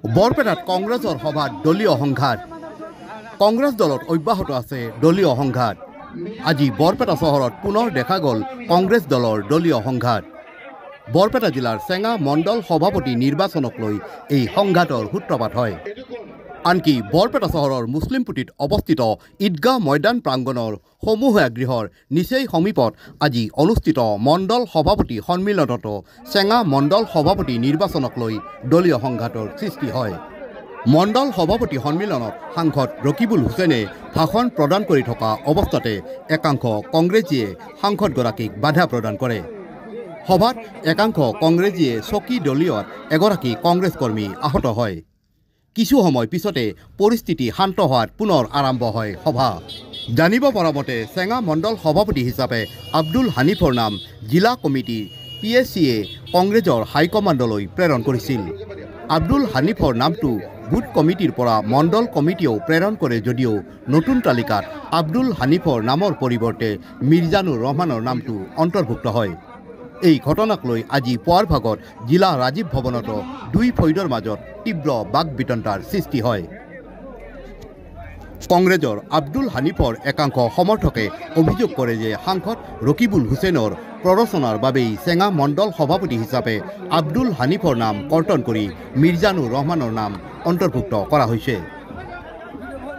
বৰপেটাত কংগ্ৰেছৰ সভাত দলীয় সংঘাত। কংগ্ৰেছ দলত অব্যাহত আছে দলীয় সংঘাত। আজি বৰপেটা চহৰত পুনৰ দেখা গ'ল কংগ্ৰেছ দলৰ দলীয় সংঘাত। বৰপেটা জিলাৰ চেঙা মণ্ডল সভাপতি নিৰ্বাচনক লৈ এই সংঘাতৰ সূত্ৰপাত হয়। আনকি বৰপেটা চহৰৰ মুছলিমপুটিত অৱস্থিত ঈদগাহ ময়দান প্ৰাংগণৰ সমূহীয়া গৃহৰ নিচেই সমীপত আজি অনুষ্ঠিত মণ্ডল সভাপতি সন্মিলনতো চেঙা মণ্ডল সভাপতি নিৰ্বাচনক লৈ দলীয় সংঘাতৰ সৃষ্টি হয়। মণ্ডল সভাপতি সন্মিলনত সাংসদ ৰকিবুল হুছেইনে ভাষণ প্ৰদান কৰি থকা অৱস্থাতে একাংশ কংগ্ৰেছীয়ে সাংসদগৰাকীক বাধা প্ৰদান কৰে। সভাত একাংশ কংগ্ৰেছীয়ে চকী দলীয়ত এগৰাকী কংগ্ৰেছ কৰ্মী আহত হয়। কিছু সময় পিছতে পৰিস্থিতি শান্ত হোৱাত পুনৰ আৰম্ভ হয় সভা। জানিব পৰা মতে চেঙা মণ্ডল সভাপতি হিচাপে আব্দুল হানিফৰ নাম জিলা কমিটি PSCয়ে কংগ্ৰেছৰ হাইকমাণ্ডলৈ প্ৰেৰণ কৰিছিল। আব্দুল হানিফৰ নামটো বুথ কমিটিৰ পৰা মণ্ডল কমিটিয়েও প্ৰেৰণ কৰে যদিও নতুন তালিকাত আব্দুল হানিফৰ নামৰ পৰিৱৰ্তে মিৰ্জানুৰ ৰহমানৰ নামটো অন্তৰ্ভুক্ত হয়। এই ঘটনাক লৈ আজি পুৱাৰ ভাগত জিলা ৰাজীৱ ভৱনতো দুই ফৈদৰ মাজত তীব্ৰ বাক বিতণ্ডাৰ সৃষ্টি হয়। কংগ্ৰেছৰ আব্দুল হানিফৰ একাংশ সমৰ্থকে অভিযোগ কৰে যে সাংসদ ৰকিবুল হুছেইনৰ প্ৰৰোচনাৰ বাবেই চেঙা মণ্ডল সভাপতি হিচাপে আব্দুল হানিফৰ নাম কৰ্তন কৰি মিৰ্জানুৰ ৰহমানৰ নাম অন্তৰ্ভুক্ত কৰা হৈছে।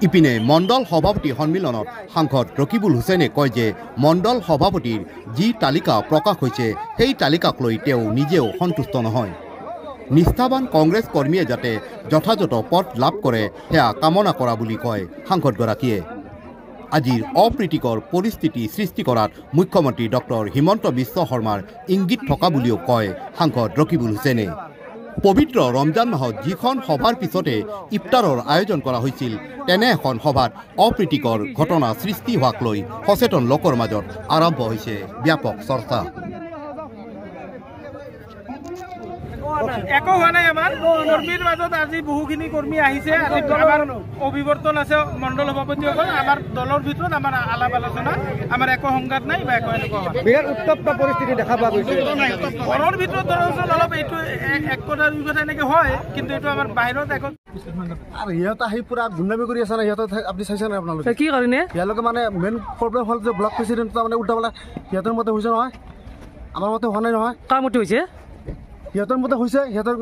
ইপিনে মণ্ডল সভাপতি সন্মিলনত সাংসদ ৰকিবুল হুছেইনে কয় যে মণ্ডল সভাপতিৰ যি তালিকা প্ৰকাশ হৈছে সেই তালিকাক লৈ তেওঁ নিজেও সন্তুষ্ট নহয়। নিষ্ঠাবান কংগ্ৰেছ কৰ্মীয়ে যাতে যথাযথ পদ লাভ কৰে সেয়া কামনা কৰা বুলি কয় সাংসদগৰাকীয়ে। আজিৰ অপ্ৰীতিকৰ পৰিস্থিতি সৃষ্টি কৰাত মুখ্যমন্ত্ৰী ডক্টৰ হিমন্ত বিশ্ব শৰ্মাৰ ইংগিত থকা বুলিও কয় সাংসদ ৰকিবুল হুছেইনে। পবিত্ৰ ৰমজান মাহত যিখন সভাৰ পিছতে ইফতাৰৰ আয়োজন কৰা হৈছিল তেনে এখন সভাত অপ্ৰীতিকৰ ঘটনা সৃষ্টি হোৱাক লৈ সচেতন লোকৰ মাজত আৰম্ভ হৈছে ব্যাপক চৰ্চা। একো হোৱা নাই। আমাৰ কৰ্মীৰ মাজত আজি বহুখিনি কৰ্মী আহিছে। আমাৰ অভিৱৰ্তন আছে মণ্ডল সভাপতিসকল। আমাৰ দলৰ ভিতৰত আমাৰ আলাপ আলোচনা, আমাৰ একো সংঘাত নাই বা একো এনেকুৱা বিৰাট উত্তপ্ত পৰিস্থিতি দেখা পোৱা গৈছে। ঘৰৰ ভিতৰত ধৰকচোন অলপ এইটো এক কথা দুই কথা এনেকৈ হয়, কিন্তু এইটো আমাৰ বাহিৰত একো। আৰু সিহঁত আহি পুৰা গুণ্ডামি কৰি আছে না। সিহঁত আপুনি চাইছে নাই আপোনালোকে? কি কাৰণে ইয়ালোকে মানে মেইন প্ৰব্লেম হ'ল যে ব্লক প্ৰেচিডেণ্ট মানে উল্টা পালা সিহঁতৰ মতে হৈছে নহয়, আমাৰ মতে হোৱা নাই নহয়। কাৰ মতে হৈছে? সিহঁতৰ মতে হৈছে। সিহঁতৰ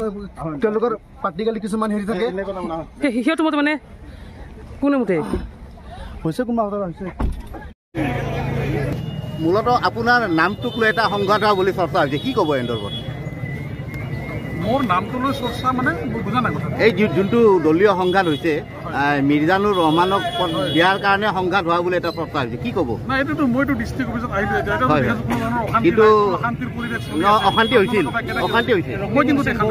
তেওঁলোকৰ পাৰ্টিকালি কিছুমান হেৰি থাকে। সিহঁতৰ মতে মানে কোনে মতে হৈছে? কোনোবা কথা হৈছে। মূলতঃ আপোনাৰ নামটোক লৈ এটা সংঘাত হোৱা বুলি চৰ্চা হৈছে, কি ক'ব এই সন্দৰ্ভত? মোৰ নামটো লৈ চৰ্চা মানে বুজা নাই কথা। এই যোনটো দলীয় সংঘাত হৈছে মিৰ্জানুৰ ৰহমানক দিয়াৰ কাৰণে সংঘাত হোৱা বুলি এটা চৰ্চা হৈছে, কি ক'ব? নাই, এইটোতো মইতো ডিষ্ট্ৰিক্ট অফিচত আহিলোঁ এতিয়া। কিন্তু অশান্তিৰ পৰিৱেশ অশান্তি হৈছিল। মই কিন্তু দেখা